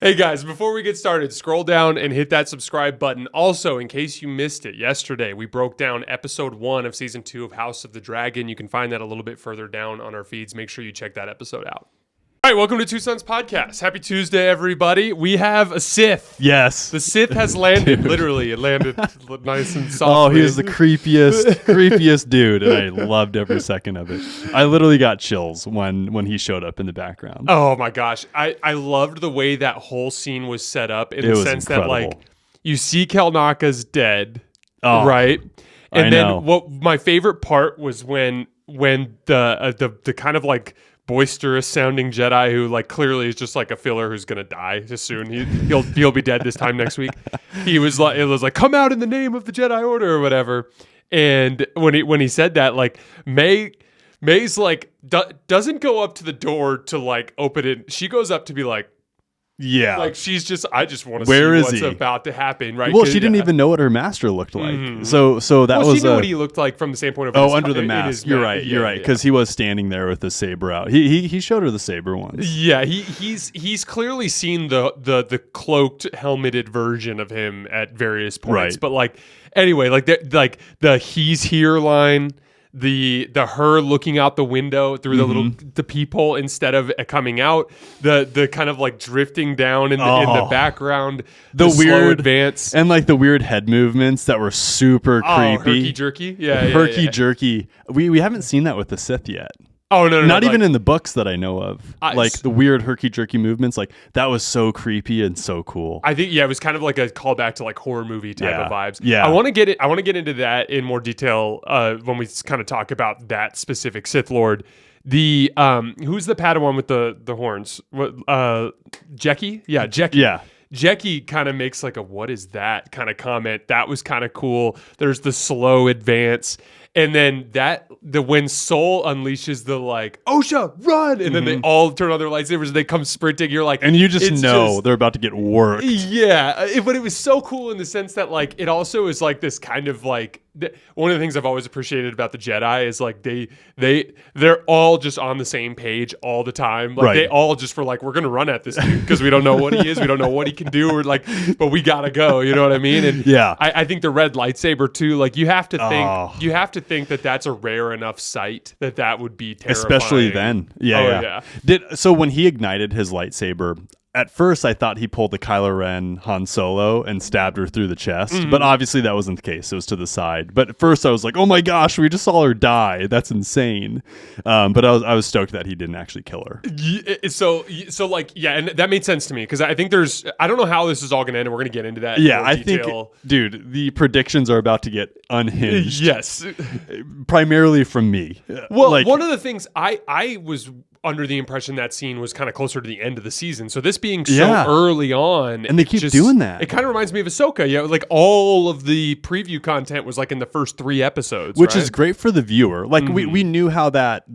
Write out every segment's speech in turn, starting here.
Hey guys, before we get started, scroll down and hit that subscribe button. Also, in case you missed it, yesterday we broke down episode 1 of season 2 of House of the Dragon. You can find that a little bit further down on our feeds. Make sure you check that episode out. All right, welcome to Two Sons Podcast. Happy Tuesday, everybody. We have a Sith. Yes. The Sith has landed, literally. It landed nice and softly. Oh, he was the creepiest dude, and I loved every second of it. I literally got chills when he showed up in the background. Oh my gosh. I loved the way that whole scene was set up in the sense incredible. that, like, you see Kelnaka's dead, Oh, right? And I then know. what my favorite part was when the kind of like boisterous sounding Jedi who like clearly is just like a filler who's gonna die just soon. He'll be dead this time next week. It was like come out in the name of the Jedi Order or whatever. And when he said that, like May's like doesn't go up to the door to like open it. She goes up to be like, yeah. like she's just, I just want to Where see is what's he? about to happen, right? Well, she didn't even know what her master looked like. Mhm. So that Well, was she knew what he looked like from the standpoint of his, under the in mask. his You're ma- right. yeah, You're right. yeah. Because he was standing there with the saber out. He showed her the saber once. Yeah, he's clearly seen the cloaked, helmeted version of him at various points. Right. But like anyway, like the he's here line, the her looking out the window through the peephole instead of coming out, the kind of like drifting down in the background, The slow weird advance. And like the weird head movements that were super creepy. Herky jerky. Yeah. Herky jerky. We haven't seen that with the Sith yet. Oh no, Not like, even in the books that I know of. Like the weird herky jerky movements, like that was so creepy and so cool. I think it was kind of like a callback to like horror movie type of vibes. Yeah. I want to get into that in more detail when we kind of talk about that specific Sith Lord. The who's the Padawan with the horns? What Jeki? Yeah, Jeki. Yeah. Jeki kind of makes like a what is that kind of comment. That was kind of cool. There's the slow advance. And then when Soul unleashes the like, Osha, run! And then they all turn on their lightsabers and they come sprinting. You're like, And you just know they're about to get worked. yeah, but it was so cool in the sense that like it also is like this kind of like one of the things I've always appreciated about the Jedi is like they're all just on the same page all the time. Like they all just were like, we're gonna run at this dude because we don't know what he is, we don't know what he can do, or like, but we gotta go. You know what I mean? And Yeah. I think the red lightsaber too. Like you have to think that that's a rare enough sight that would be terrifying. Especially then. Yeah. So when he ignited his lightsaber, at first I thought he pulled the Kylo Ren Han Solo and stabbed her through the chest, but obviously that wasn't the case. It was to the side. But at first I was like, oh my gosh, we just saw her die. That's insane. But I was stoked that he didn't actually kill her. So like, yeah, and that made sense to me because I think I don't know how this is all going to end, and we're going to get into that. Yeah, in more I detail. think, dude, the predictions are about to get unhinged. Yes. Primarily from me. Well, like, one of the things I was under the impression that scene was kind of closer to the end of the season. So this being so early on, and they keep doing that. It kind of reminds me of Ahsoka. Yeah, like all of the preview content was like in the first 3 episodes, which right? is great for the viewer. Like we knew how that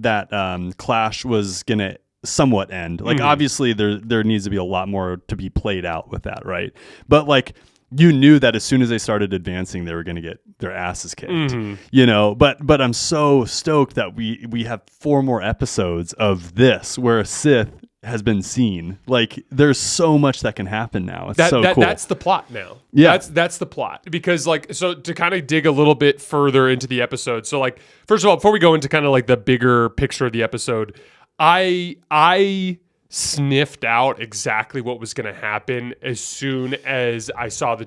clash was gonna somewhat end. Like obviously there needs to be a lot more to be played out with that, right? But like you knew that as soon as they started advancing, they were going to get their asses kicked, you know. But I'm so stoked that we have 4 more episodes of this where a Sith has been seen. Like there's so much that can happen now. It's so cool. That's the plot now. Yeah, that's the plot because like so to kind of dig a little bit further into the episode. So like first of all, before we go into kind of like the bigger picture of the episode, I sniffed out exactly what was going to happen as soon as I saw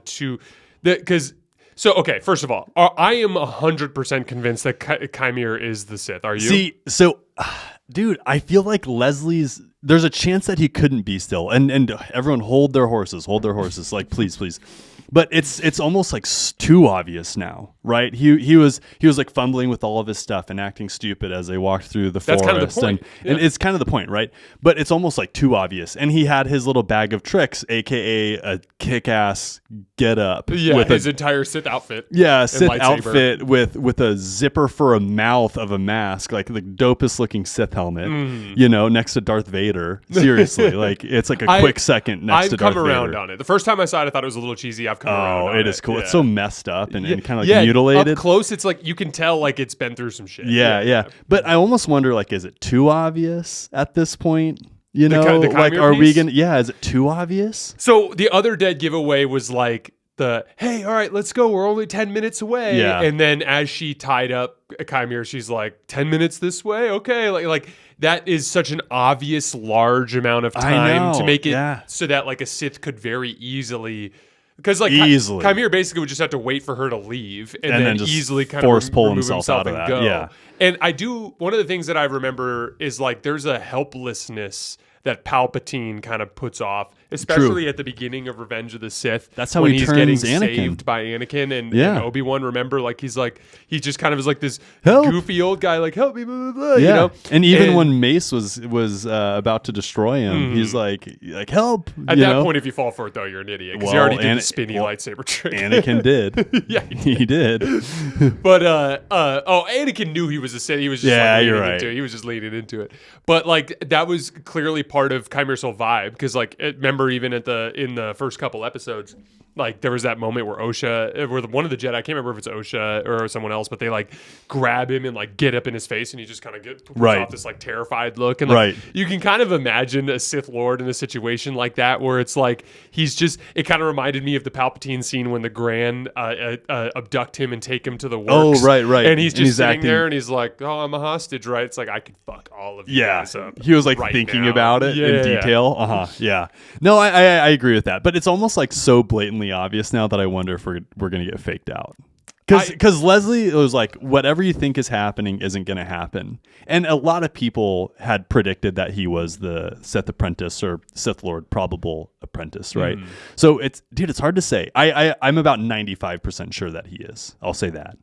okay, first of all, I am 100% convinced that Qimir is the Sith. Are you? See, so, dude, I feel like there's a chance that he couldn't be still. And everyone hold their horses. Like, please. But it's almost like too obvious now, right? He was like fumbling with all of his stuff and acting stupid as they walked through the forest. That's kind of the point. And it's kind of the point, right? But it's almost like too obvious. And he had his little bag of tricks, aka a kick-ass get up. Yeah, with his entire Sith outfit. Yeah, Sith lightsaber. outfit with a zipper for a mouth of a mask, like the dopest looking Sith helmet, you know, next to Darth Vader. Seriously, like it's like a quick second next to Darth Vader. I've come around on it. The first time I saw it, I thought it was a little cheesy. I've come around on it. Oh, it is cool. Yeah. It's so messed up and kind of like mutilated. Up close, it's like you can tell like it's been through some shit. Yeah. But I almost wonder, like, is it too obvious at this point? You know, the like, Qimir are we piece? gonna? Yeah, is it too obvious? So the other dead giveaway was like hey, all right, let's go. We're only 10 minutes away. Yeah. And then as she tied up Qimir, she's like, 10 minutes this way? Okay. Like that is such an obvious large amount of time to make it so that like a Sith could very easily. Because like Qimir basically would just have to wait for her to leave and then just easily kind of pull remove himself out of and that. go. Yeah. And one of the things that I remember is like there's a helplessness that Palpatine kind of puts off, especially at the beginning of Revenge of the Sith. That's how when he he's turns getting Anakin. saved by Anakin and Obi-Wan. Remember, like he just kind of is like this Help. goofy old guy, like help me, blah, blah, blah, Yeah. you know. And even when Mace was about to destroy him, he's like help. At that point, if you fall for it, though, you're an idiot because he already did the spinny lightsaber trick. Anakin did. Yeah, he did. But Anakin knew he was a Sith. He was just you're right. into it. He was just leaning into it. But like that was clearly part of Qimir's whole vibe because like remember even in the first couple episodes, like there was that moment where one of the Jedi, I can't remember if it's Osha or someone else, but they like grab him and like get up in his face and he just kind of puts off this like terrified look. And like you can kind of imagine a Sith Lord in a situation like that where it's like it kind of reminded me of the Palpatine scene when the Grand abduct him and take him to the works. Oh, right. And he's just sitting there and he's like, oh, I'm a hostage, right? It's like, I could fuck all of you guys up. He was like right thinking now. about it in detail. Yeah. No, I agree with that. But it's almost like so blatantly obvious now that I wonder if we're going to get faked out. Because Leslie was like, whatever you think is happening isn't going to happen. And a lot of people had predicted that he was the Sith apprentice or Sith Lord probable apprentice, right? So it's hard to say. I'm about 95% sure that he is. I'll say that.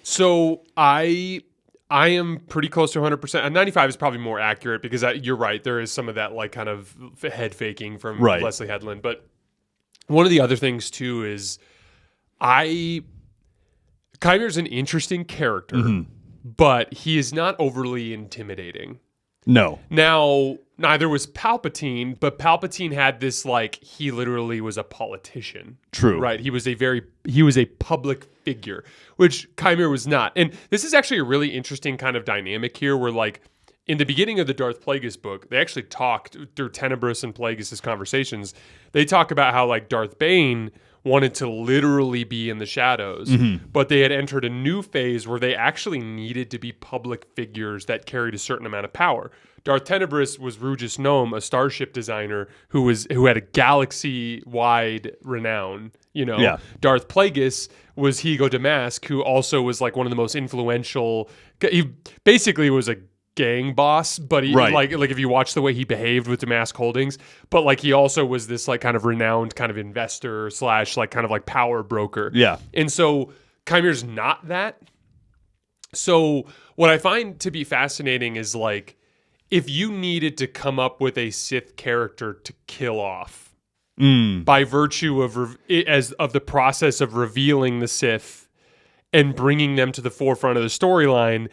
So I am pretty close to 100%. And 95 is probably more accurate because you're right. There is some of that like kind of head faking from Leslie Headland. But one of the other things too is Qimir's an interesting character, but he is not overly intimidating. No. Now, neither was Palpatine, but Palpatine had this like he literally was a politician. True. Right? He was a public figure, which Qimir was not. And this is actually a really interesting kind of dynamic here where like in the beginning of the Darth Plagueis book, they actually talked through Tenebris and Plagueis' conversations. They talk about how like Darth Bane wanted to literally be in the shadows, but they had entered a new phase where they actually needed to be public figures that carried a certain amount of power. Darth Tenebris was Rugis Gnome, a starship designer who had a galaxy-wide renown. You know, Darth Plagueis was Higo Damask, who also was like one of the most influential. He basically was a gang boss, but he like if you watch the way he behaved with Damask Holdings, but like he also was this like kind of renowned kind of investor / like kind of like power broker. Yeah. And so Qimir's not that. So what I find to be fascinating is like if you needed to come up with a Sith character to kill off by virtue of the process of revealing the Sith and bringing them to the forefront of the storyline,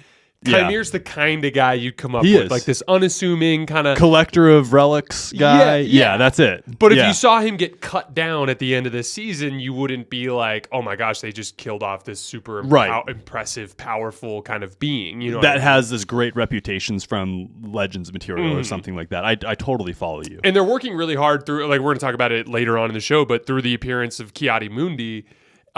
Qimir's the kind of guy you'd come up with, like this unassuming kind of collector of relics guy. Yeah, that's it. But if you saw him get cut down at the end of the season, you wouldn't be like, "Oh my gosh, they just killed off this super impressive, powerful kind of being." You know that has this great reputations from Legends material or something like that. I totally follow you. And they're working really hard through. Like we're going to talk about it later on in the show, but through the appearance of Ki-Adi-Mundi.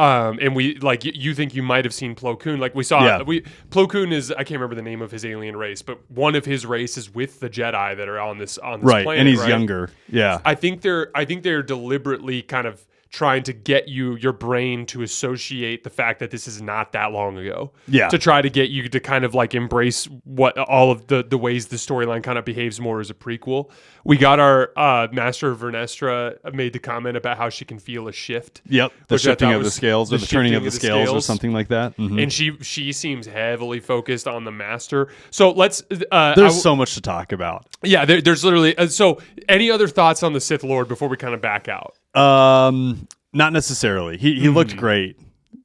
And we like you think you might have seen Plo Koon. Like we saw Plo Koon is I can't remember the name of his alien race, but one of his races with the Jedi that are on this planet. And he's younger. Yeah. I think they're deliberately kind of trying to get your brain to associate the fact that this is not that long ago. Yeah. To try to get you to kind of like embrace what all of the ways the storyline kind of behaves more as a prequel. We got our Master of Vernestra made the comment about how she can feel a shift. Yep. The shifting of the scales or the turning of the scales or something like that. Mm-hmm. And she seems heavily focused on the Master. So let's there's so much to talk about. Yeah, there's literally so any other thoughts on the Sith Lord before we kind of back out? Not necessarily. He looked great.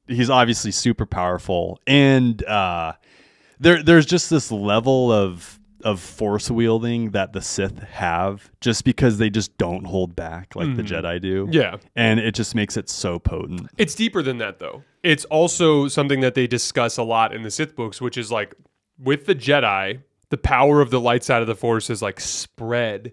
He's obviously super powerful, and there's just this level of force wielding that the Sith have, just because they just don't hold back like the Jedi do. Yeah, and it just makes it so potent. It's deeper than that, though. It's also something that they discuss a lot in the Sith books, which is like with the Jedi, the power of the light side of the Force is like spread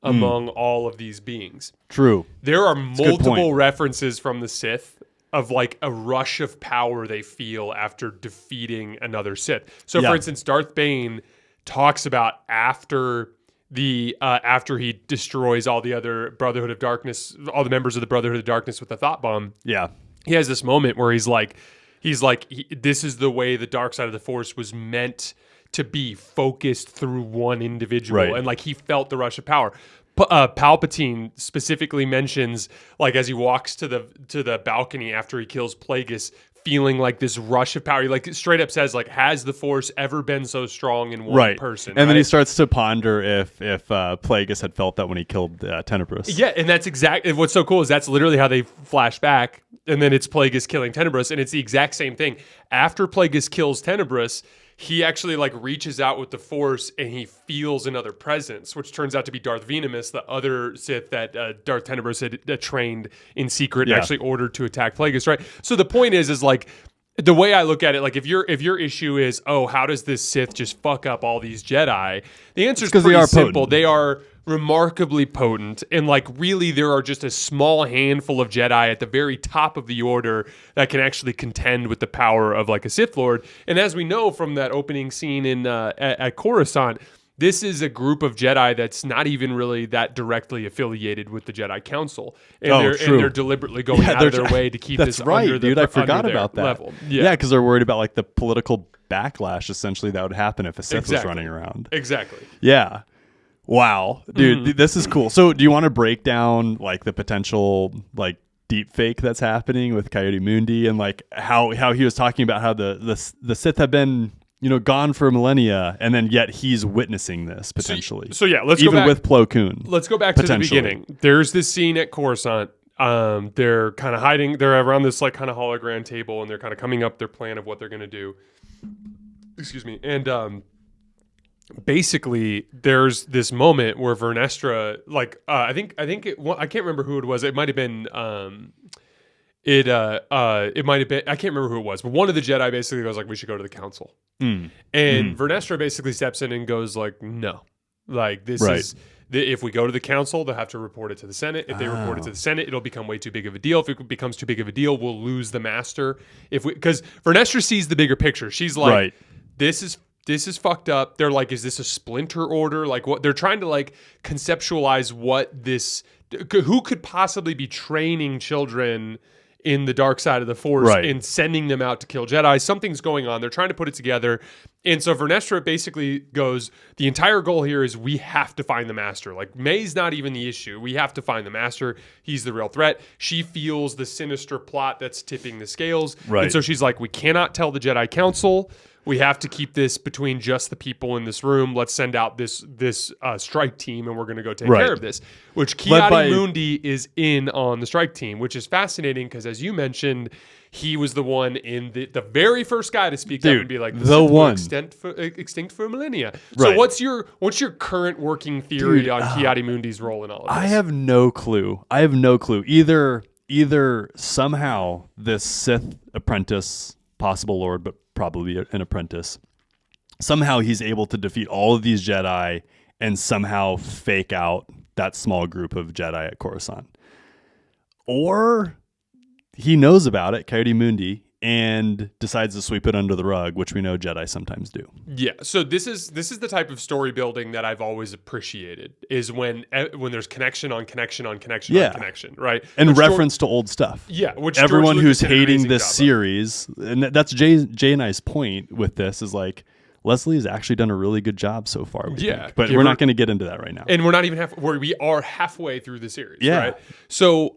among all of these beings. True. There are a good multiple point. references from the Sith of like a rush of power they feel after defeating another Sith. So, for instance, Darth Bane talks about after he destroys all the other Brotherhood of Darkness, all the members of the Brotherhood of Darkness with the thought bomb. Yeah. He has this moment where he's like, this is the way the dark side of the Force was meant to be, focused through one individual. Right. And like he felt the rush of power. Palpatine specifically mentions, like, as he walks to the balcony after he kills Plagueis, feeling like this rush of power. He like straight up says, like, has the Force ever been so strong in one person? And then he starts to ponder if Plagueis had felt that when he killed Tenebrous. Yeah, and that's exactly what's so cool is that's literally how they flash back, and then it's Plagueis killing Tenebrous, and it's the exact same thing. After Plagueis kills Tenebrous, he actually like reaches out with the Force and he feels another presence, which turns out to be Darth Venemus, the other Sith that Darth Tenebrous had trained in secret and actually ordered to attack Plagueis, right? So the point is like, the way I look at it, like if your issue is, oh, how does this Sith just fuck up all these Jedi? The answer is pretty simple. They are remarkably potent, and like really there are just a small handful of Jedi at the very top of the order that can actually contend with the power of like a Sith Lord. And as we know from that opening scene in at Coruscant, this is a group of Jedi that's not even really that directly affiliated with the Jedi Council, and they're deliberately going out of their way to keep this under the I forgot about that level. Yeah, because they're worried about like the political backlash essentially that would happen if a Sith was running around. Exactly. Yeah. Wow, dude, this is cool. So, do you want to break down like the potential like deep fake that's happening with Coyote Mundi and like how he was talking about how the Sith have been gone for millennia, and then yet he's witnessing this potentially. So yeah, let's even go back, with Plo Koon. Let's go back to the beginning. There's this scene at Coruscant. They're kind of hiding. They're around this like kind of hologram table, and they're kind of coming up their plan of what they're going to do. Excuse me. And basically, there's this moment where Vernestra, like, I think I can't remember who it was. It might have been. It might have been, I can't remember who it was, but one of the Jedi basically goes like, we should go to the council. And Vernestra basically steps in and goes like, no, like this is, if we go to the council, they'll have to report it to the Senate. If they report it to the Senate, it'll become way too big of a deal. If it becomes too big of a deal, we'll lose the master. Because Vernestra sees the bigger picture. She's like, this is fucked up. They're like, is this a splinter order? Like what they're trying to like conceptualize what this, who could possibly be training children in the dark side of the Force and sending them out to kill Jedi. Something's going on. They're trying to put it together. And so Vernestra basically goes, the entire goal here is we have to find the master. Like May's not even the issue. We have to find the master. He's the real threat. She feels the sinister plot that's tipping the scales. And so she's like, we cannot tell the Jedi Council. We have to keep this between just the people in this room. Let's send out this strike team, and we're going to go take care of this. Which Qiyadi Mundi is in on the strike team, which is fascinating because, as you mentioned, he was the one in the very first guy to speak up and be like, the one extinct for millennia. So what's your current working theory on Qiyadi Mundi's role in all of this? I have no clue. Either somehow this Sith apprentice, possible Lord, but probably an apprentice, somehow he's able to defeat all of these Jedi and somehow fake out that small group of Jedi at Coruscant. Or he knows about it, Coyote Mundi, and decides to sweep it under the rug, which we know Jedi sometimes do. Yeah, so this is the type of story building that I've always appreciated, is when there's connection on connection on connection on connection, right? And reference to old stuff. Yeah, which everyone who's hating this series, and that's Jay and I's point with this, is like, Leslie has actually done a really good job so far. Think. But we're not going to get into that right now. And we're not even we are halfway through the series. Yeah. Right? So,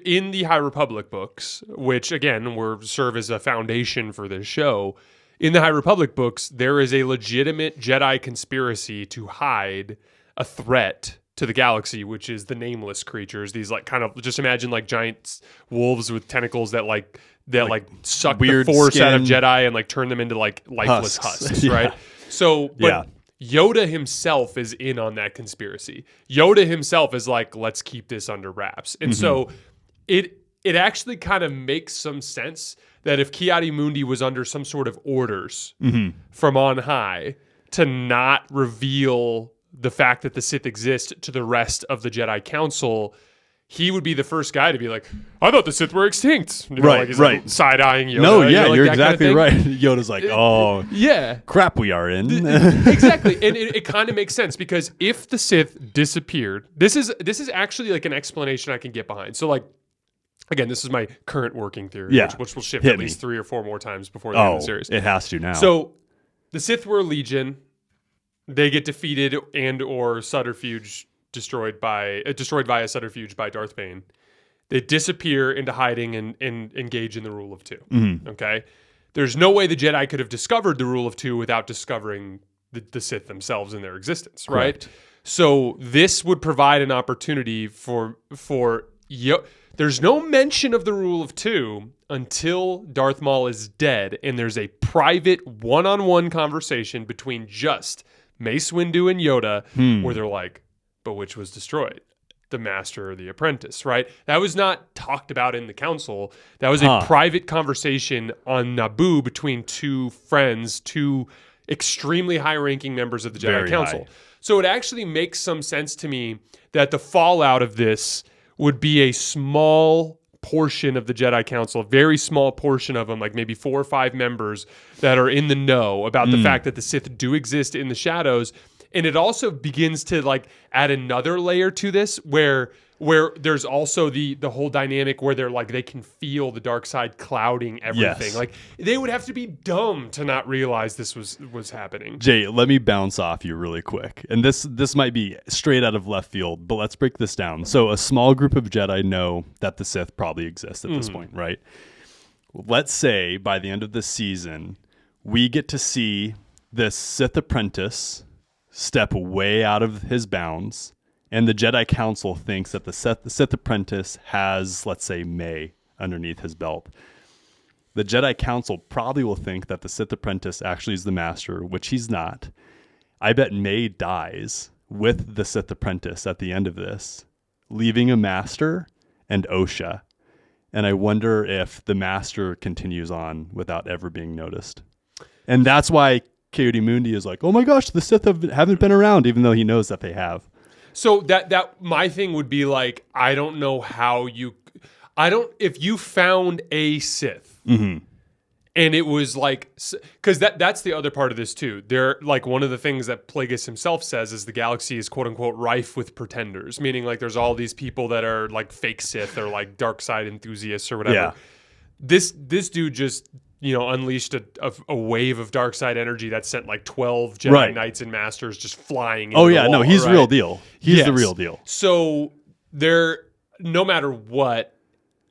in the High Republic books, which again serve as a foundation for this show, in the High Republic books, there is a legitimate Jedi conspiracy to hide a threat to the galaxy, which is the nameless creatures. These like kind of, just imagine like giant wolves with tentacles that suck the Force out of Jedi and like turn them into like lifeless husks, right? So, but Yoda himself is in on that conspiracy. Yoda himself is like, let's keep this under wraps. And so it actually kind of makes some sense that if Qiyadi Mundi was under some sort of orders from on high to not reveal the fact that the Sith exist to the rest of the Jedi Council, he would be the first guy to be like, I thought the Sith were extinct. You know, Right, like he's right. like side-eyeing Yoda. No, yeah, you know, like you're that kind of exactly thing. right. Yoda's like, oh, Yeah. crap, we are in. Exactly. And it kind of makes sense because if the Sith disappeared, this is actually like an explanation I can get behind. So like, again, this is my current working theory, Yeah. which will shift Hit at least me. 3 or 4 more times before the end of the series. It has to now. So the Sith were a legion. They get defeated and or destroyed via subterfuge by Darth Bane. They disappear into hiding and engage in the rule of 2. Mhm. Okay? There's no way the Jedi could have discovered the rule of 2 without discovering the Sith themselves in their existence, right? Correct. So this would provide an opportunity there's no mention of the rule of 2 until Darth Maul is dead, and there's a private one-on-one conversation between just Mace Windu and Yoda where they're like, but which was destroyed? The master or the apprentice, right? That was not talked about in the council. That was a private conversation on Naboo between 2 friends, 2 extremely high-ranking members of the Jedi Very Council. high. So it actually makes some sense to me that the fallout of this would be a small portion of the Jedi Council, a very small portion of them, like maybe 4 or 5 members that are in the know about the fact that the Sith do exist in the shadows. And it also begins to like add another layer to this where there's also the whole dynamic where they're like they can feel the dark side clouding everything. Yes. Like they would have to be dumb to not realize this was happening. Jay, let me bounce off you really quick. And this might be straight out of left field, but let's break this down. So a small group of Jedi know that the Sith probably exist at this point, right? Let's say by the end of this season, we get to see this Sith apprentice step way out of his bounds, and the Jedi Council thinks that the Sith apprentice has, let's say, May underneath his belt. The Jedi Council probably will think that the Sith apprentice actually is the master, which he's not. I bet May dies with the Sith apprentice at the end of this, leaving a master and Osha. And I wonder if the master continues on without ever being noticed. And that's why Coyote Mundi is like, oh my gosh, the Sith haven't been around, even though he knows that they have. So that my thing would be like, I don't know if you found a Sith and it was like, because that's the other part of this too. They're like, one of the things that Plagueis himself says is the galaxy is quote unquote rife with pretenders, meaning like there's all these people that are like fake Sith or like dark side enthusiasts or whatever. Yeah. This dude just unleashed a wave of dark side energy that sent like 12 Jedi Knights and Masters just flying into the wall, he's right? real deal. He's the Yes. real deal. So no matter what,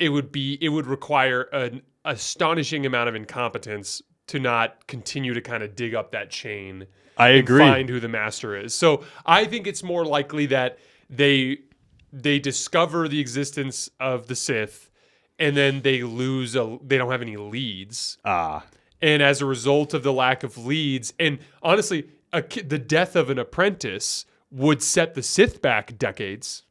it would require an astonishing amount of incompetence to not continue to kind of dig up that chain. I agree. And find who the master is. So I think it's more likely that they discover the existence of the Sith, and then they they don't have any leads. And as a result of the lack of leads, and honestly, the death of an apprentice would set the Sith back decades,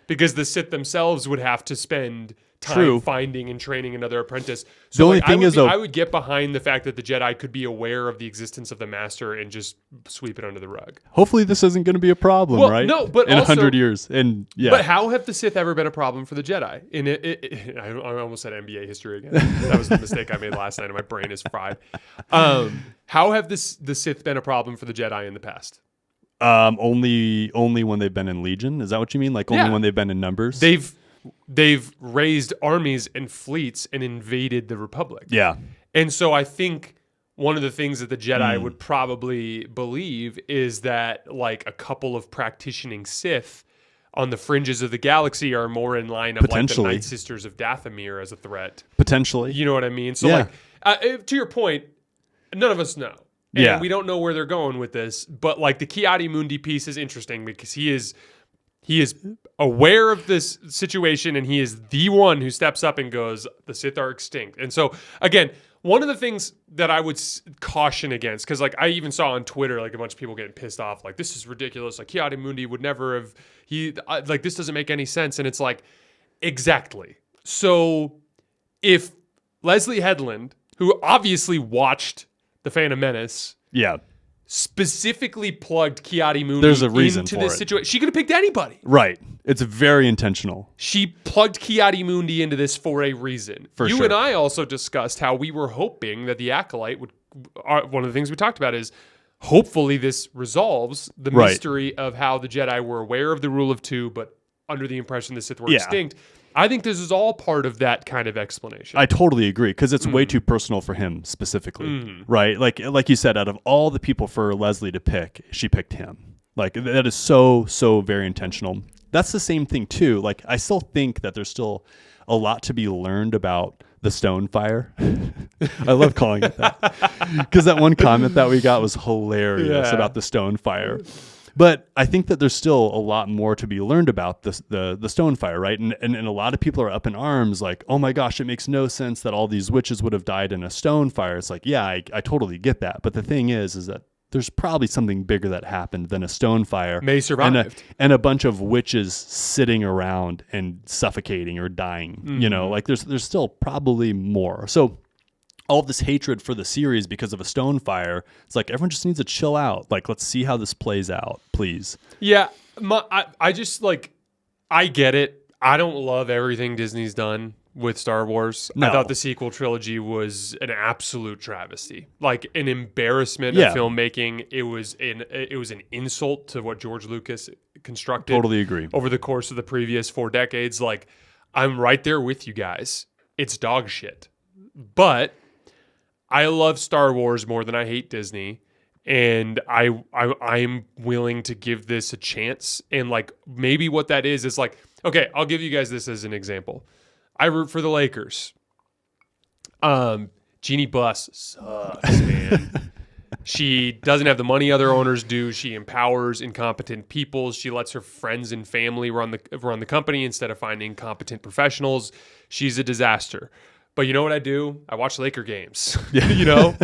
because the Sith themselves would have to spend time finding and training another apprentice. So The only thing is, though, I would get behind the fact that the Jedi could be aware of the existence of the Master and just sweep it under the rug. hopefully this isn't going to be a problem, Well, right? no, but in also- 100 years. And yeah. But how have the Sith ever been a problem for the Jedi? I almost said NBA history again. That was the mistake I made last night, and my brain is fried. How have the Sith been a problem for the Jedi in the past? Only when they've been in Legion. Is that what you mean? Like only when they've been in numbers? They've raised armies and fleets and invaded the Republic. Yeah. And so I think one of the things that the Jedi would probably believe is that like a couple of practicing Sith on the fringes of the galaxy are more in line of like the Potentially. Night Sisters of Dathomir as a threat. Potentially. You know what I mean? So Yeah. like, to your point, none of us know. And Yeah. we don't know where they're going with this. But like the Qiyadi Mundi piece is interesting because he is aware of this situation, and he is the one who steps up and goes, the Sith are extinct. And so, again, one of the things that I would caution against, because like I even saw on Twitter, like a bunch of people getting pissed off, like this is ridiculous. Like Qiyadi Mundi would never have, like this doesn't make any sense. And it's like, exactly. So if Leslie Headland, who obviously watched The Phantom Menace, Yeah. specifically plugged Mundi There's a reason into for this it. situation. She could have picked anybody. Right. It's very intentional. She plugged Mundi into this for a reason. For you sure. and I also discussed how we were hoping that the Acolyte would. One of the things we talked about is hopefully this resolves the Right. mystery of how the Jedi were aware of the rule of two, but under the impression the Sith were Yeah. extinct. I think this is all part of that kind of explanation. I totally agree because it's way too personal for him specifically, right? Like you said, out of all the people for Leslie to pick, she picked him. Like that is so very intentional. That's the same thing too. Like I still think that there's still a lot to be learned about the stone fire. I love calling it that because that one comment that we got was hilarious about the stone fire. But I think that there's still a lot more to be learned about the stone fire, right? And a lot of people are up in arms like, oh my gosh, it makes no sense that all these witches would have died in a stone fire. It's like, yeah, I totally get that. But the thing is that there's probably something bigger that happened than a stone fire. May survived. And a bunch of witches sitting around and suffocating or dying. You know, like there's still probably more. So all of this hatred for the series because of a stone fire, it's like everyone just needs to chill out. Like, let's see how this plays out, please. Yeah, I just like, I get it. I don't love everything Disney's done with Star Wars. No. I thought the sequel trilogy was an absolute travesty, like an embarrassment Yeah. of filmmaking. It was an insult to what George Lucas constructed. Totally agree. Over the course of the previous 4 decades. Like, I'm right there with you guys. It's dog shit, but I love Star Wars more than I hate Disney, and I'm willing to give this a chance. And like maybe what that is like, okay, I'll give you guys this as an example. I root for the Lakers. Jeannie Buss sucks, man. She doesn't have the money other owners do. She empowers incompetent people. She lets her friends and family run the company instead of finding competent professionals. She's a disaster. But you know what I do? I watch Laker games, you know?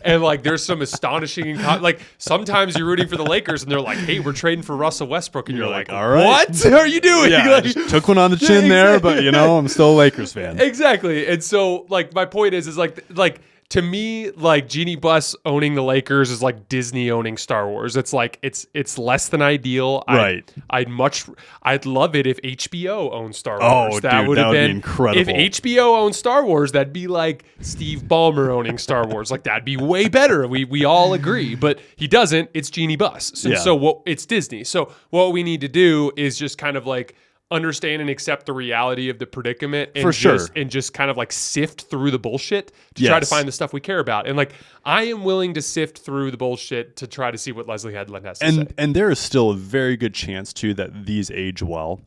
And like, there's some astonishing, like sometimes you're rooting for the Lakers and they're like, hey, we're trading for Russell Westbrook. And you're like, all right. What are you doing? Yeah, Like, I just took one on the chin there, but you know, I'm still a Lakers fan. Exactly. And so like, my point is like, to me, like Jeannie Buss owning the Lakers is like Disney owning Star Wars. It's like it's less than ideal. Right. I'd love it if HBO owned Star Wars. Oh, that would be incredible. If HBO owned Star Wars, that'd be like Steve Ballmer owning Star Wars. Like that'd be way better. We all agree, but he doesn't. It's Jeannie Buss. So it's Disney. So what we need to do is just kind of like understand and accept the reality of the predicament and just kind of like sift through the bullshit to try to find the stuff we care about. And like, I am willing to sift through the bullshit to try to see what Leslie Headland has to say. And there is still a very good chance too that these age well,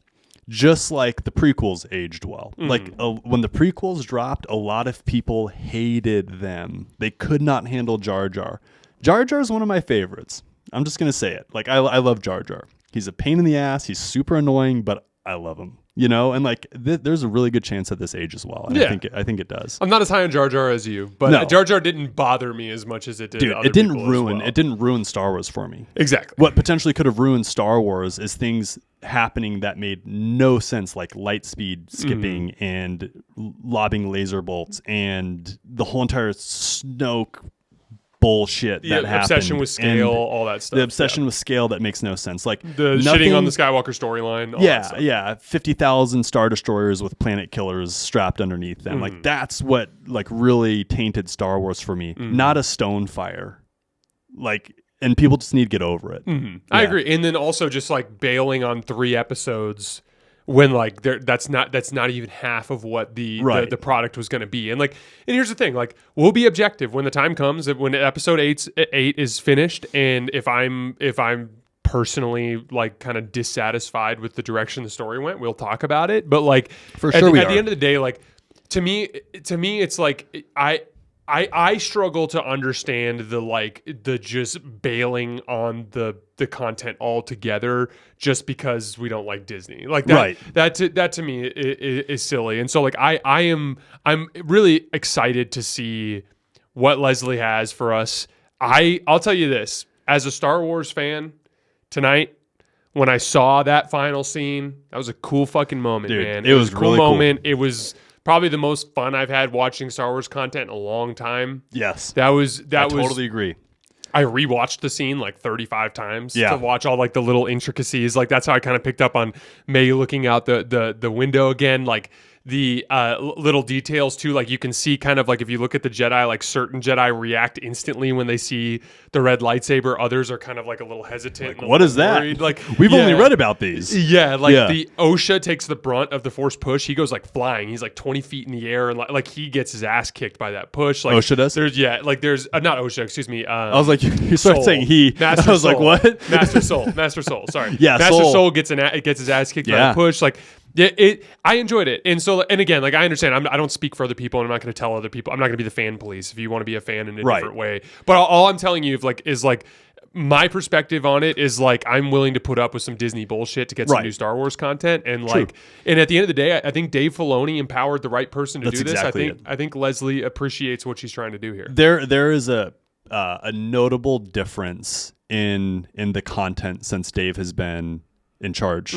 just like the prequels aged well. Like when the prequels dropped, a lot of people hated them. They could not handle Jar Jar. Jar Jar is one of my favorites. I'm just going to say it. Like I love Jar Jar. He's a pain in the ass. He's super annoying, but I love him, you know, and like there's a really good chance at this age as well. And I think it does. I'm not as high on Jar Jar as you, but Jar Jar didn't bother me as much as it did. Dude, other it didn't people ruin as well. it didn't ruin Star Wars for me. Exactly. What potentially could have ruined Star Wars is things happening that made no sense, like light speed skipping and lobbing laser bolts and the whole entire Snoke bullshit that happened. Obsession with scale, all that stuff. The obsession with scale that makes no sense. Like the shitting on the Skywalker storyline. All that stuff. 50,000 Star Destroyers with planet killers strapped underneath them. Like that's what like really tainted Star Wars for me. Not a stone fire. Like, and people just need to get over it. I agree. And then also just like bailing on 3 episodes when like that's not even half of what the product was going to be. And like, and here's the thing, like we'll be objective when the time comes, when episode 8 is finished, and if I'm personally like kind of dissatisfied with the direction the story went, we'll talk about it. But like at the end of the day, like to me it's like I struggle to understand the just bailing on the content altogether just because we don't like Disney. Like that, right. that to me is silly. And so like I'm really excited to see what Leslie has for us. I'll tell you this, as a Star Wars fan tonight, when I saw that final scene, that was a cool fucking moment, dude, man. It was a cool really moment. Cool. It was probably the most fun I've had watching Star Wars content in a long time. Yes. I totally agree. I rewatched the scene like 35 times Yeah. to watch all like the little intricacies. Like that's how I kind of picked up on May looking out the window again, like the little details too. Like you can see kind of like if you look at the Jedi, like certain Jedi react instantly when they see the red lightsaber. Others are kind of like a little hesitant. Like, what is that? Worried. Like we've only read about these. Yeah, like the Osha takes the brunt of the Force push. He goes like flying. He's like 20 feet in the air, and like he gets his ass kicked by that push. Like Osha does. There's not Osha. Excuse me. I was like, you started saying he. Master I was Soul. like, what? Master Soul. Sorry. Yeah, Master Soul gets his ass kicked by the push. Like. I enjoyed it, and again, like I understand, I don't speak for other people, and I'm not going to tell other people. I'm not going to be the fan police if you want to be a fan in a different way. But all I'm telling you is my perspective on it is like I'm willing to put up with some Disney bullshit to get some new Star Wars content, and and at the end of the day, I think Dave Filoni empowered the right person to do this. Exactly I think Leslie appreciates what she's trying to do here. There is a notable difference in the content since Dave has been in charge,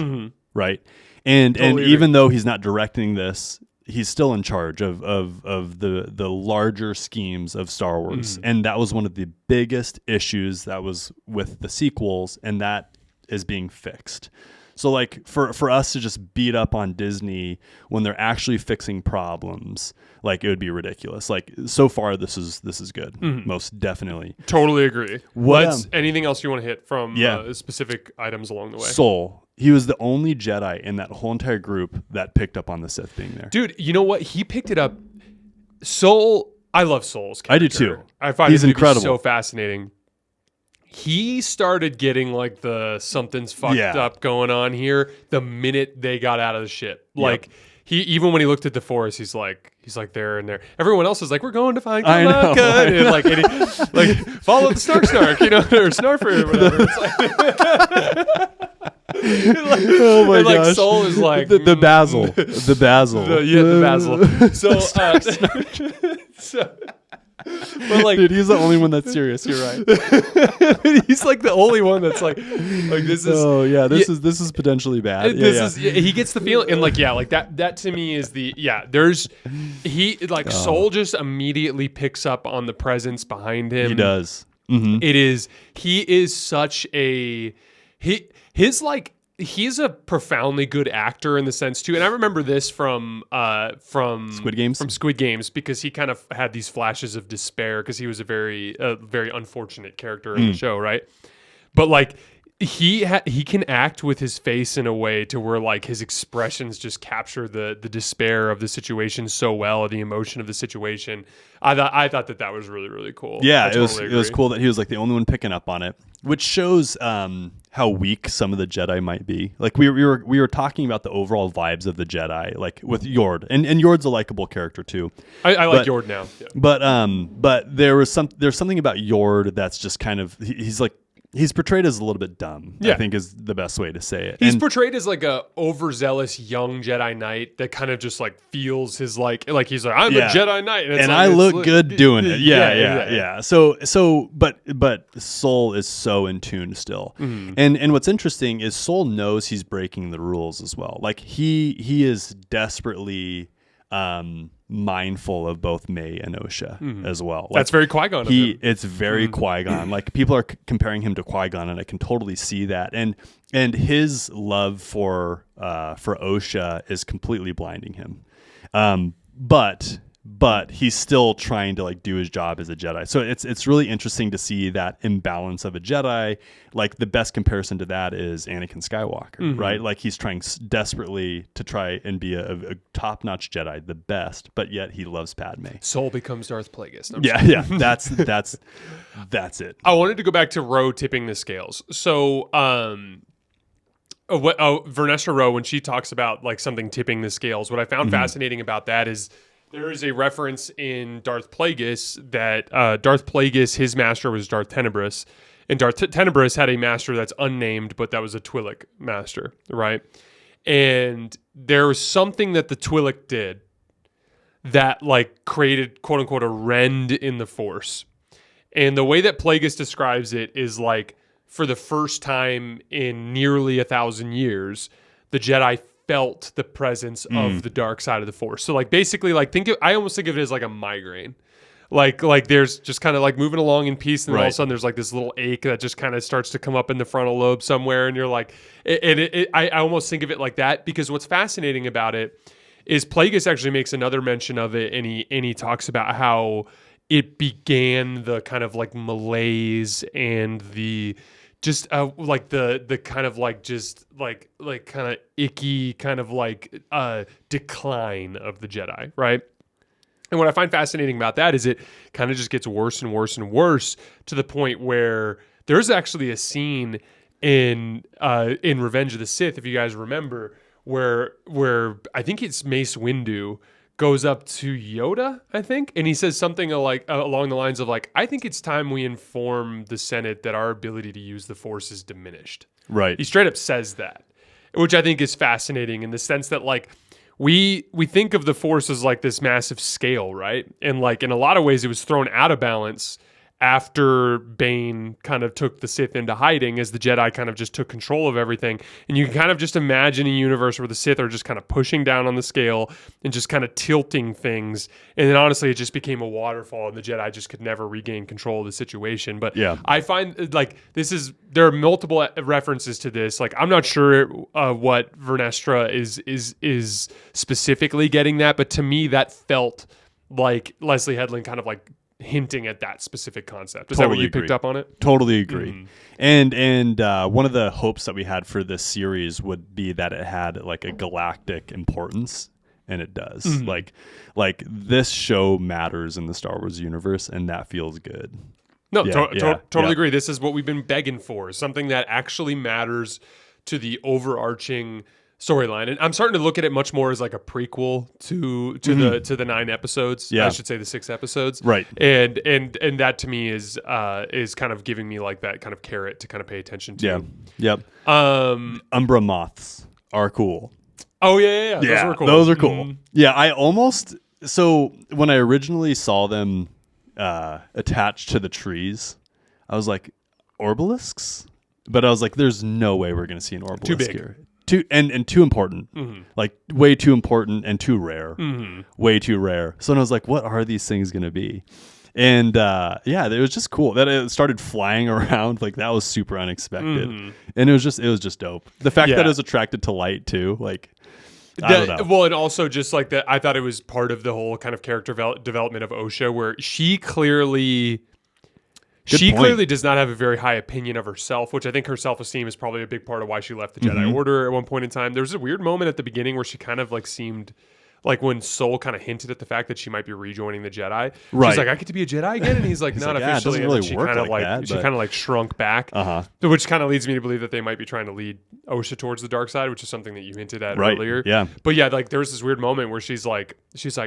right? And even though he's not directing this, he's still in charge of the larger schemes of Star Wars. And that was one of the biggest issues that was with the sequels, and that is being fixed. So like for us to just beat up on Disney when they're actually fixing problems, like it would be ridiculous. Like so far this is good. Most definitely. Totally agree. Anything else you want to hit from specific items along the way? Soul. He was the only Jedi in that whole entire group that picked up on the Sith being there. Dude, you know what? He picked it up. Soul, I love Soul's character. I do too. I find he's him incredible. To be so fascinating. He started getting like the something's fucked up going on here the minute they got out of the ship. Like he even when he looked at the Force, he's like there and there. Everyone else is like, we're going to find Kamaka. And like follow the snark, you know, or Snarfer or whatever. It's like oh my gosh. Like Soul is like the basil. The basil. The basil. But like, dude, he's the only one that's serious. You're right. He's like the only one that's like this is. Oh yeah, this is potentially bad. He gets the feeling, and like that to me is the Soul just immediately picks up on the presence behind him. He does. Mm-hmm. He is such a he's a profoundly good actor in the sense too, and I remember this from Squid Games. From Squid Games, because he kind of had these flashes of despair because he was a very unfortunate character in the show, right? But like he can act with his face in a way to where like his expressions just capture the despair of the situation so well, the emotion of the situation. I thought that was really, really cool. Yeah, it was cool that he was like the only one picking up on it, which shows how weak some of the Jedi might be. Like we were talking about the overall vibes of the Jedi, like with Yord, and Yord's a likable character too. I like Yord now. Yeah. But there's something about Yord that's just kind of he's portrayed as a little bit dumb. I think is the best way to say it. He's portrayed as like a overzealous young Jedi Knight that kind of just like feels his like he's like, I'm a Jedi Knight, and I look good doing it. Yeah. So but Soul is so in tune still. And what's interesting is Soul knows he's breaking the rules as well. Like he is desperately mindful of both May and Osha as well. Like, that's very Qui-Gon of him. It's very Qui-Gon. Like people are comparing him to Qui-Gon, and I can totally see that. And his love for Osha is completely blinding him. But he's still trying to like do his job as a Jedi. So it's really interesting to see that imbalance of a Jedi. Like the best comparison to that is Anakin Skywalker, right? Like he's trying desperately to try and be a top-notch Jedi, the best, but yet he loves Padme. Soul becomes Darth Plagueis. Yeah. That's it. I wanted to go back to Ro tipping the scales. So Vernestra Ro, when she talks about like something tipping the scales, what I found fascinating about that is there is a reference in Darth Plagueis that Darth Plagueis, his master was Darth Tenebrous, and Darth Tenebrous had a master that's unnamed, but that was a Twi'lek master, right? And there was something that the Twi'lek did that like created quote unquote a rend in the Force. And the way that Plagueis describes it is like for the first time in nearly 1,000 years, the Jedi felt the presence of the dark side of the Force. So like basically like I almost think of it as like a migraine. like there's just kind of like moving along in peace, and then all of Right. a sudden there's like this little ache that just kind of starts to come up in the frontal lobe somewhere, and you're like, I almost think of it like that, because what's fascinating about it is Plagueis actually makes another mention of it, and he talks about how it began the kind of like malaise and the just like the kind of like just like kind of icky kind of like decline of the Jedi, right? And what I find fascinating about that is it kind of just gets worse and worse and worse, to the point where there's actually a scene in Revenge of the Sith, if you guys remember, where I think it's Mace Windu goes up to Yoda, I think, and he says something like along the lines of like, I think it's time we inform the Senate that our ability to use the Force is diminished. Right. He straight up says that, which I think is fascinating in the sense that like we think of the Force as like this massive scale, right? And like in a lot of ways it was thrown out of balance after Bane kind of took the Sith into hiding, as the Jedi kind of just took control of everything. And you can kind of just imagine a universe where the Sith are just kind of pushing down on the scale and just kind of tilting things. And then honestly, it just became a waterfall, and the Jedi just could never regain control of the situation. But Yeah. I find like there are multiple references to this. Like I'm not sure what Vernestra is specifically getting that, but to me that felt like Leslie Headland kind of like hinting at that specific concept. Is that what you picked up on it? Totally agree. And one of the hopes that we had for this series would be that it had like a galactic importance, and it does. Like this show matters in the Star Wars universe, and that feels good. No, totally agree. This is what we've been begging for, something that actually matters to the overarching storyline. And I'm starting to look at it much more as like a prequel to the 9 episodes. Yeah. I should say the 6 episodes. Right. And that to me is kind of giving me like that kind of carrot to kind of pay attention to. Yeah. Yep. Umbra moths are cool. Oh yeah. Those were cool. Those are cool. Yeah, I almost, so when I originally saw them attached to the trees, I was like, orbalisks? But I was like, there's no way we're going to see an obelisk Too big. here. And too important. Like way too important and too rare. Way too rare. So then I was like, what are these things going to be? And it was just cool that it started flying around. Like that was super unexpected. And it was just dope. The fact that it was attracted to light too, like I don't know. Well, and also just like that, I thought it was part of the whole kind of character development of Osha, where she clearly does not have a very high opinion of herself, which I think her self-esteem is probably a big part of why she left the Jedi Order at one point in time. There was a weird moment at the beginning where she kind of like seemed like when Sol kind of hinted at the fact that she might be rejoining the Jedi. Right. She's like, I get to be a Jedi again? And he's like, not like, officially. it doesn't really she work kind of like that, she but- kind of like shrunk back, which kind of leads me to believe that they might be trying to lead Osha towards the dark side, which is something that you hinted at earlier. Yeah. But yeah, like there was this weird moment where she's like,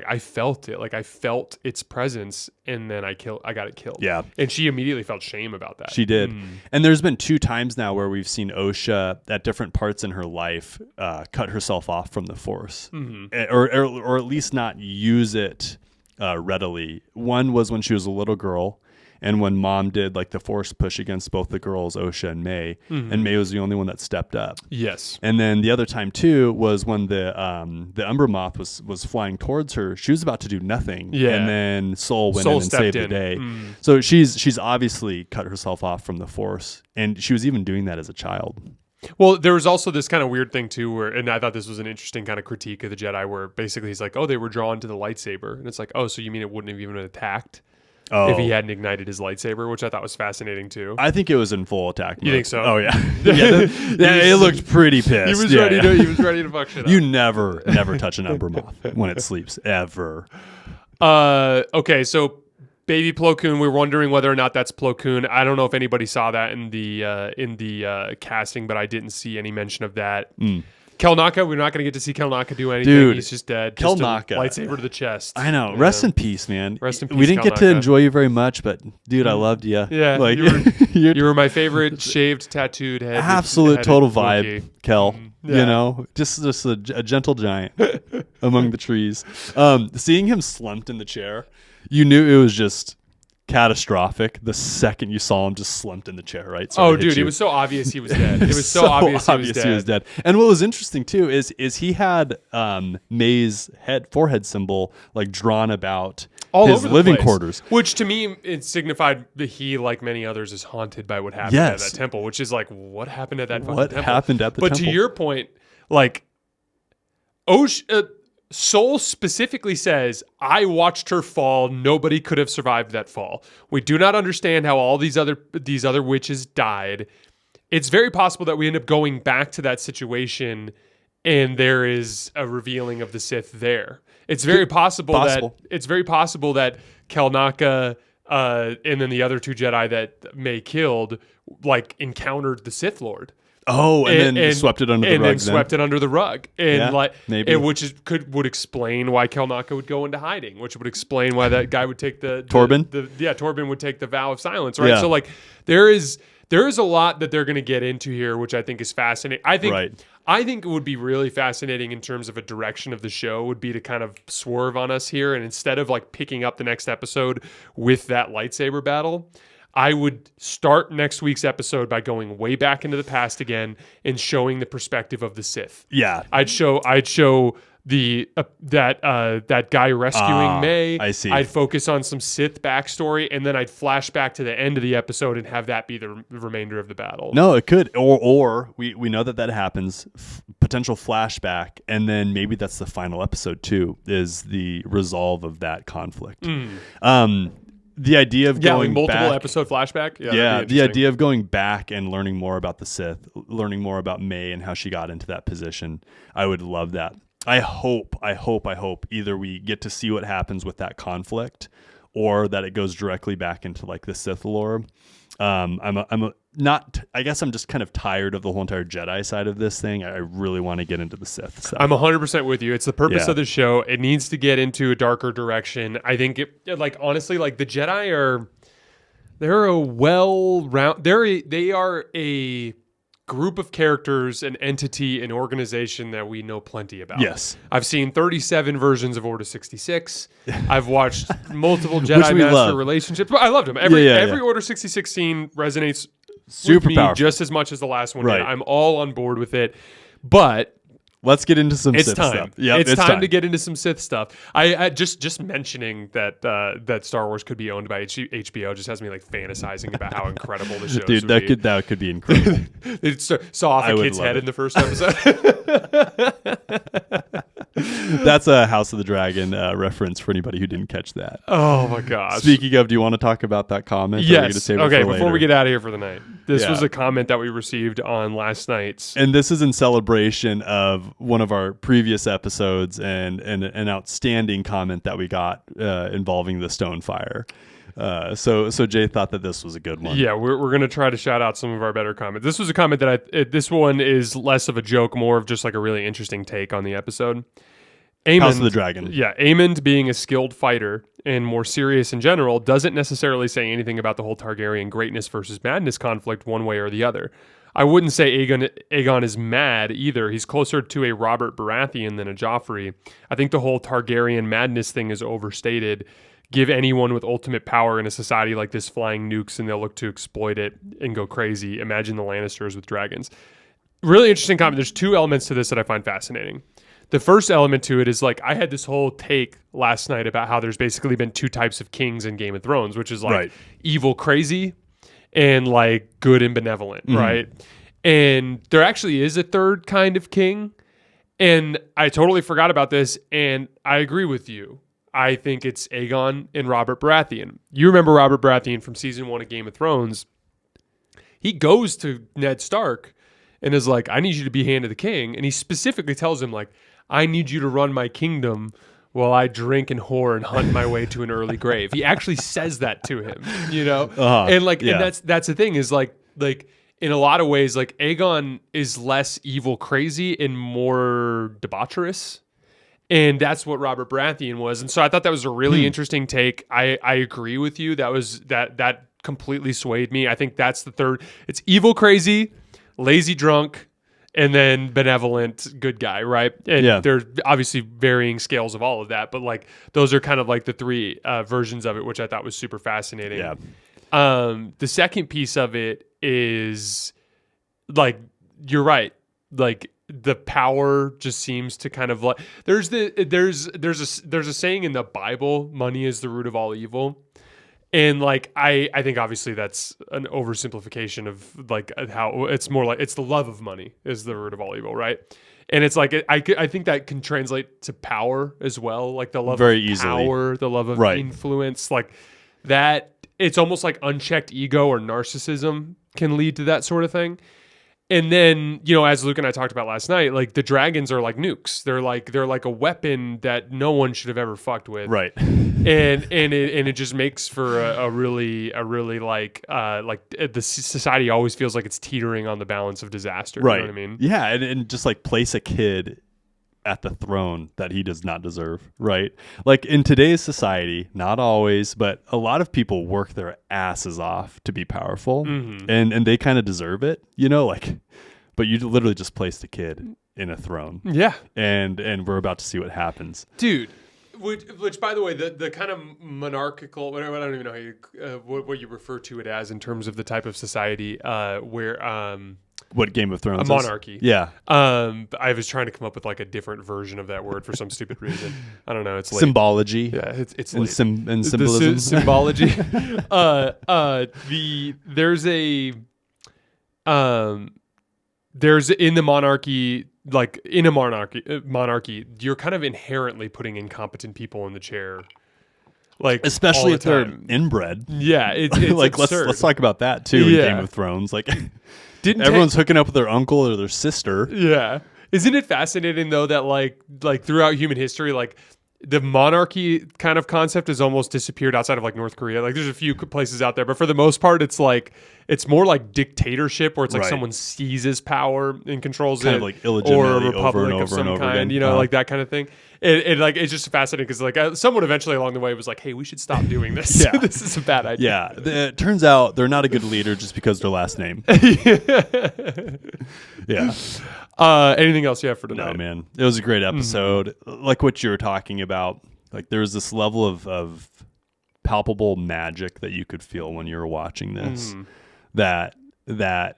I felt it. Like I felt its presence, and then I got it killed. Yeah. And she immediately felt shame about that. She did. And there's been 2 times now where we've seen Osha at different parts in her life cut herself off from the Force, or at least not use it readily. One was when she was a little girl, and when Mom did like the Force push against both the girls, Osha and May, and May was the only one that stepped up. Yes. And then the other time too was when the Umbra Moth was flying towards her. She was about to do nothing, and then Sol went in and saved the day. So she's obviously cut herself off from the Force, and she was even doing that as a child. Well, there was also this kind of weird thing too, where, and I thought this was an interesting kind of critique of the Jedi, where basically he's like, oh, they were drawn to the lightsaber, and it's like, oh, so you mean it wouldn't have even been attacked if he hadn't ignited his lightsaber, which I thought was fascinating too. I think it was in full attack mode. You think so? Oh yeah, it looked pretty pissed. He was ready to fuck shit up. You never touch an Umbra Moth when it sleeps ever. Okay, so Baby Plo Koon, we're wondering whether or not that's Plo Koon. I don't know if anybody saw that in the casting, but I didn't see any mention of that. Kel Naka, we're not going to get to see Kel Naka do anything. Dude, he's just dead. Kel Just a Naka. lightsaber to the chest. I know. Rest in peace, man. Rest in peace, We didn't Kel get to Naka. enjoy you very much, but dude, I loved you. Yeah, like you were my favorite shaved, tattooed head. absolute total vibe, Wookiee. Kel. Yeah. You know, just a gentle giant among the trees. Seeing him slumped in the chair, you knew it was just catastrophic the second you saw him just slumped in the chair, right? Oh, dude, it was so obvious he was dead. It was so obvious he was dead. And what was interesting too is he had May's forehead symbol like drawn about all his over the living place. quarters. Which to me, it signified that he, like many others, is haunted by what happened at that temple. Which is like, what happened at that fucking temple? What happened at the temple? But to your point, like, Soul specifically says, I watched her fall. Nobody could have survived that fall. We do not understand how all these other witches died. It's very possible that we end up going back to that situation and there is a revealing of the Sith there. It's very possible that Kelnaka and then the other two Jedi that May killed like encountered the Sith Lord. Oh, and then swept it under the rug. And then swept it under the rug. And maybe. Would explain why Kelnaka would go into hiding, which would explain why that guy would take Torben? Torben would take the vow of silence, right? Yeah. So like there is a lot that they're going to get into here, which I think is fascinating. I think it would be really fascinating in terms of a direction of the show would be to kind of swerve on us here, and instead of like picking up the next episode with that lightsaber battle, I would start next week's episode by going way back into the past again and showing the perspective of the Sith. Yeah, I'd show the that guy rescuing May. I see. I'd focus on some Sith backstory, and then I'd flash back to the end of the episode and have that be the remainder of the battle. No, it could, or we know that happens. Potential flashback, and then maybe that's the final episode too. Is the resolve of that conflict. The idea of going multiple back, episode flashback. The idea of going back and learning more about the Sith, learning more about May and how she got into that position. I would love that. I hope either we get to see what happens with that conflict, or that it goes directly back into like the Sith lore. I guess I'm just kind of tired of the whole entire Jedi side of this thing. I really want to get into the Sith stuff. I'm 100% with you. It's the purpose of the show. It needs to get into a darker direction. I think honestly, like the Jedi they're a well-round, they are a group of characters, an entity, an organization that we know plenty about. Yes. I've seen 37 versions of Order 66. I've watched multiple Jedi Master relationships. I loved them. Every Order 66 scene resonates super with me powerful, just as much as the last one. Right. Did. I'm all on board with it. But let's get into some Sith stuff. Yep, it's time to get into some Sith stuff. I just mentioning that Star Wars could be owned by HBO just has me like fantasizing about how incredible the show is. Dude, that could be incredible. It saw off a kid's head in the first episode. That's a House of the Dragon reference for anybody who didn't catch that. Oh my gosh. Speaking of, do you want to talk about that comment? Yes. Okay, before we get out of here for the night. This was a comment that we received on last night's. And this is in celebration of one of our previous episodes and an outstanding comment that we got involving the Stonefire. So Jay thought that this was a good one. Yeah, we're going to try to shout out some of our better comments. This was a comment that this one is less of a joke, more of just like a really interesting take on the episode. House of the Dragon. Yeah, Aemond being a skilled fighter and more serious in general doesn't necessarily say anything about the whole Targaryen greatness versus madness conflict one way or the other. I wouldn't say Aegon is mad either. He's closer to a Robert Baratheon than a Joffrey. I think the whole Targaryen madness thing is overstated. Give anyone with ultimate power in a society like this flying nukes and they'll look to exploit it and go crazy. Imagine the Lannisters with dragons. Really interesting comment. There's two elements to this that I find fascinating. The first element to it is like I had this whole take last night about how there's basically been two types of kings in Game of Thrones, which is like evil crazy and like good and benevolent, right? And there actually is a third kind of king. And I totally forgot about this. And I agree with you. I think it's Aegon and Robert Baratheon. You remember Robert Baratheon from season 1 of Game of Thrones. He goes to Ned Stark and is like, I need you to be hand of the king. And he specifically tells him like, I need you to run my kingdom while I drink and whore and hunt my way to an early grave. He actually says that to him, you know? And like, and that's the thing is like in a lot of ways, like Aegon is less evil crazy and more debaucherous. And that's what Robert Baratheon was. And so I thought that was a really interesting take. I agree with you. That completely swayed me. I think that's the third. It's evil crazy, lazy drunk, and then benevolent good guy, right? And there's obviously varying scales of all of that, but like those are kind of like the three versions of it, which I thought was super fascinating. Yeah. The second piece of it is like, you're right. Like the power just seems to kind of like there's a saying in the Bible, money is the root of all evil. And like I think obviously that's an oversimplification of like how it's more like it's the love of money is the root of all evil, right? And it's like I think that can translate to power as well, like the love Very of easily. power, the love of Right. influence, like that. It's almost like unchecked ego or narcissism can lead to that sort of thing. And then, you know, as Luke and I talked about last night, like the dragons are like nukes. They're like a weapon that no one should have ever fucked with. Right. And it just makes for a really like the society always feels like it's teetering on the balance of disaster. Right. You know what I mean? Yeah, and just like place a kid at the throne that he does not deserve, right? Like in today's society, not always, but a lot of people work their asses off to be powerful, and they kind of deserve it, you know, like, but you literally just placed a kid in a throne. Yeah. And we're about to see what happens. Dude. Which, by the way, the kind of monarchical, whatever, I don't even know how you, what you refer to it as in terms of the type of society where What Game of Thrones a is? monarchy. Yeah. I was trying to come up with like a different version of that word for some stupid reason. I don't know. It's late. Symbology. Yeah, it's and, late. and symbolism. Symbology. There's in the monarchy, like in a monarchy, you're kind of inherently putting incompetent people in the chair. Like Especially all if the they're time. inbred. Yeah, it's like absurd. let's talk about that too in Game of Thrones. Like everyone's hooking up with their uncle or their sister. Yeah. Isn't it fascinating though that like throughout human history, like the monarchy kind of concept has almost disappeared outside of like North Korea. Like there's a few places out there, but for the most part, it's more like dictatorship where it's like someone seizes power and controls kind it, of like illegitimately or a republic over and over of some and over kind, again. you know, like that kind of thing. It's just fascinating because like someone eventually along the way was like, hey, we should stop doing this. Yeah. This is a bad idea. Yeah, it turns out they're not a good leader just because their last name. Yeah. Anything else you have for tonight? No, man. It was a great episode. Like what you were talking about. Like there was this level of palpable magic that you could feel when you were watching this. That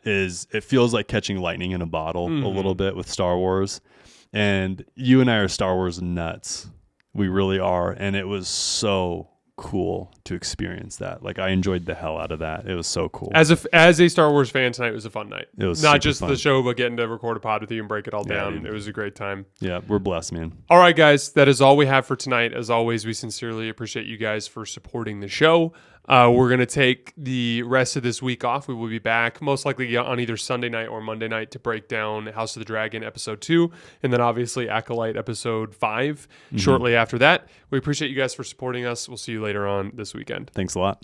is, it feels like catching lightning in a bottle a little bit with Star Wars. And you and I are Star Wars nuts. We really are. And it was so cool to experience that. Like I enjoyed the hell out of that. It was so cool. As a Star Wars fan, tonight was a fun night. It was not super just fun. the show, but getting to record a pod with you and break it all down. dude. It was a great time. Yeah, we're blessed, man. All right, guys, that is all we have for tonight. As always, we sincerely appreciate you guys for supporting the show. We're going to take the rest of this week off. We will be back most likely on either Sunday night or Monday night to break down House of the Dragon episode 2, and then obviously Acolyte episode 5 shortly after that. We appreciate you guys for supporting us. We'll see you later on this weekend. Thanks a lot.